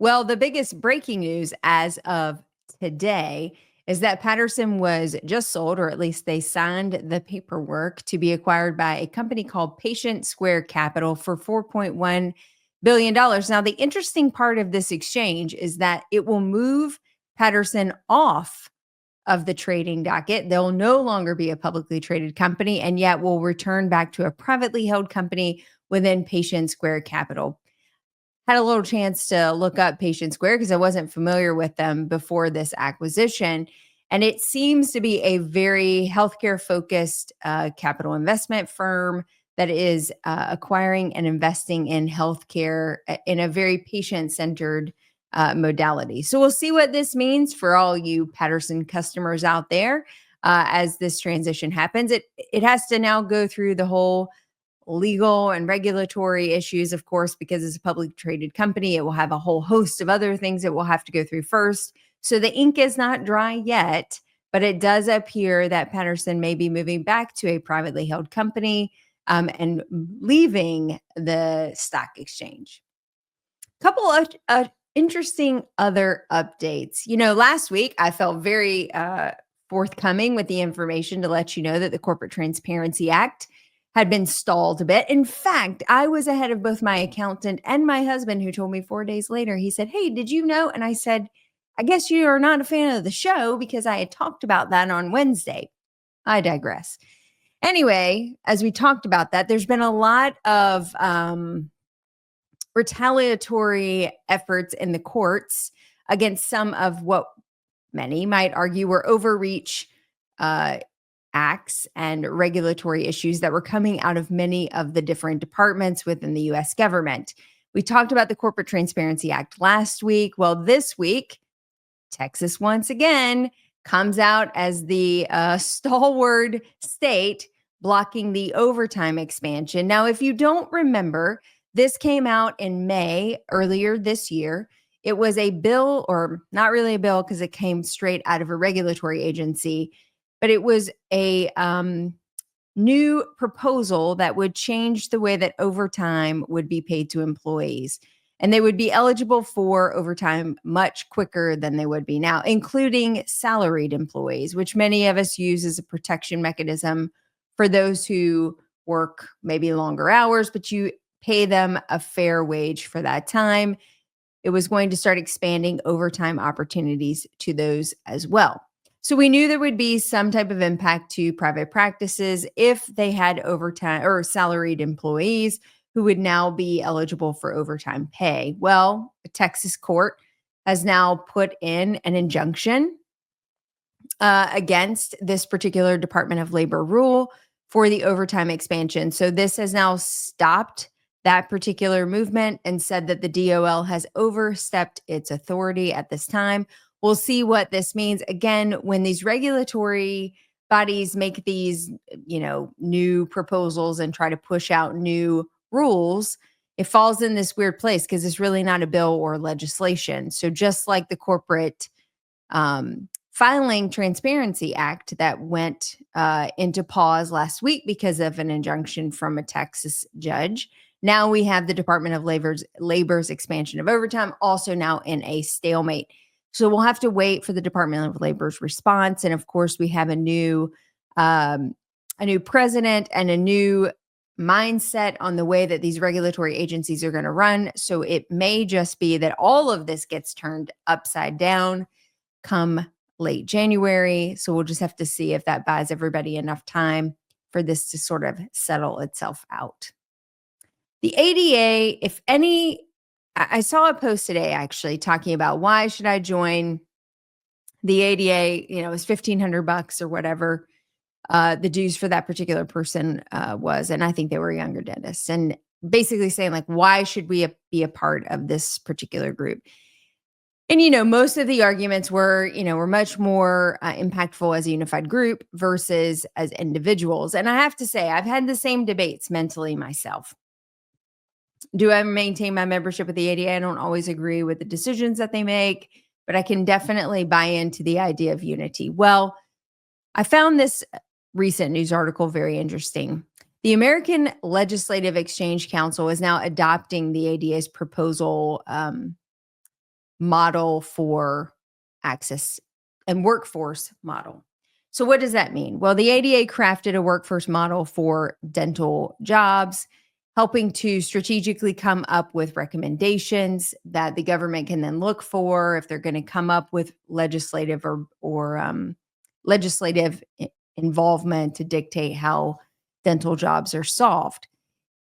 Well, the biggest breaking news as of today is that Patterson was just sold, or at least they signed the paperwork to be acquired by a company called Patient Square Capital for $4.1 billion. Now, the interesting part of this exchange is that it will move Patterson off of the trading docket. They'll no longer be a publicly traded company and yet will return back to a privately held company within Patient Square Capital. Had a little chance to look up Patient Square because I wasn't familiar with them before this acquisition. And it seems to be a very healthcare focused capital investment firm that is acquiring and investing in healthcare in a very patient centered modality. So we'll see what this means for all you Patterson customers out there as this transition happens. It has to now go through the whole legal and regulatory issues, of course, because it's a publicly traded company. It will have a whole host of other things it will have to go through first. So the ink is not dry yet, but it does appear that Patterson may be moving back to a privately held company and leaving the stock exchange. Couple of interesting other updates. Last week I felt very forthcoming with the information to let you know that the Corporate Transparency Act had been stalled a bit. In fact, I was ahead of both my accountant and my husband, who told me 4 days later. He said, "Hey, did you know?" And I said, "I guess you are not a fan of the show because I had talked about that on Wednesday." I digress. Anyway, as we talked about that, there's been a lot of retaliatory efforts in the courts against some of what many might argue were overreach acts and regulatory issues that were coming out of many of the different departments within the US government. We talked about the Corporate Transparency Act last week. Well, this week, Texas once again comes out as the stalwart state blocking the overtime expansion. Now, if you don't remember, this came out in May earlier this year. It was a bill, or not really a bill because it came straight out of a regulatory agency, but it was a new proposal that would change the way that overtime would be paid to employees. And they would be eligible for overtime much quicker than they would be now, including salaried employees, which many of us use as a protection mechanism for those who work maybe longer hours, but you pay them a fair wage for that time. It was going to start expanding overtime opportunities to those as well. So we knew there would be some type of impact to private practices if they had overtime or salaried employees who would now be eligible for overtime pay. Well, a Texas court has now put in an injunction against this particular Department of Labor rule for the overtime expansion. So this has now stopped that particular movement and said that the DOL has overstepped its authority at this time. We'll see what this means. Again, when these regulatory bodies make these, new proposals and try to push out new rules, it falls in this weird place because it's really not a bill or legislation. So just like the Corporate Filing Transparency Act that went into pause last week because of an injunction from a Texas judge, now we have the Department of Labor's expansion of overtime also now in a stalemate. So we'll have to wait for the Department of Labor's response. And of course, we have a new president and a new mindset on the way that these regulatory agencies are going to run. So it may just be that all of this gets turned upside down come late January. So we'll just have to see if that buys everybody enough time for this to sort of settle itself out. The ADA, if any, I saw a post today actually talking about why should I join the ADA? It was $1,500 or whatever the dues for that particular person was. And I think they were younger dentists, and basically saying like, why should we be a part of this particular group? And, most of the arguments were, we're much more impactful as a unified group versus as individuals. And I have to say, I've had the same debates mentally myself. Do I maintain my membership with the ADA? I don't always agree with the decisions that they make, but I can definitely buy into the idea of unity. Well, I found this recent news article very interesting. The American Legislative Exchange Council is now adopting the ADA's proposal model for access and workforce model. So, what does that mean? Well, the ADA crafted a workforce model for dental jobs, helping to strategically come up with recommendations that the government can then look for if they're going to come up with legislative or legislative involvement to dictate how dental jobs are solved.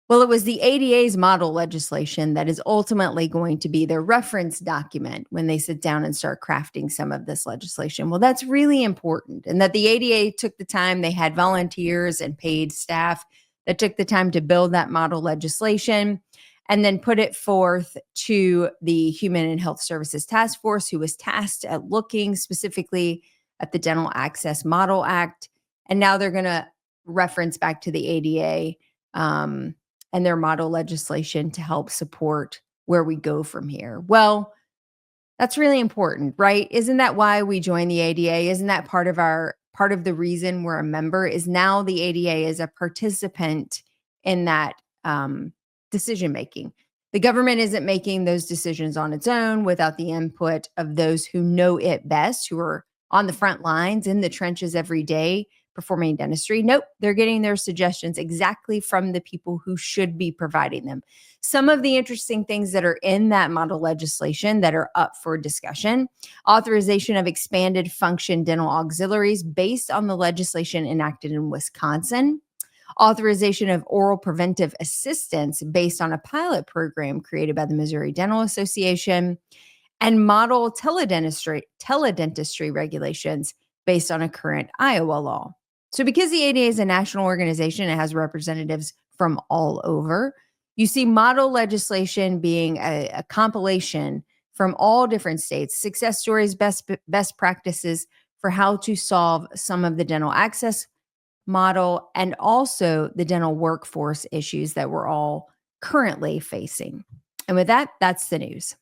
Well, it was the ADA's model legislation that is ultimately going to be their reference document when they sit down and start crafting some of this legislation. Well, that's really important. And that the ADA took the time, they had volunteers and paid staff that took the time to build that model legislation and then put it forth to the Human and Health Services Task Force, who was tasked at looking specifically at the Dental Access Model Act. And now they're going to reference back to the ADA. And their model legislation to help support where we go from here. Well, that's really important, right? Isn't that why we joined the ADA? Isn't that part of the reason we're a member? Is now the ADA is a participant in that decision making. The government isn't making those decisions on its own without the input of those who know it best, who are on the front lines in the trenches every day performing dentistry. Nope, they're getting their suggestions exactly from the people who should be providing them. Some of the interesting things that are in that model legislation that are up for discussion: authorization of expanded function dental auxiliaries based on the legislation enacted in Wisconsin, authorization of oral preventive assistance based on a pilot program created by the Missouri Dental Association, and model teledentistry regulations based on a current Iowa law. So because the ADA is a national organization, it has representatives from all over. You see model legislation being a compilation from all different states, success stories, best practices for how to solve some of the dental access model and also the dental workforce issues that we're all currently facing. And with that, that's the news.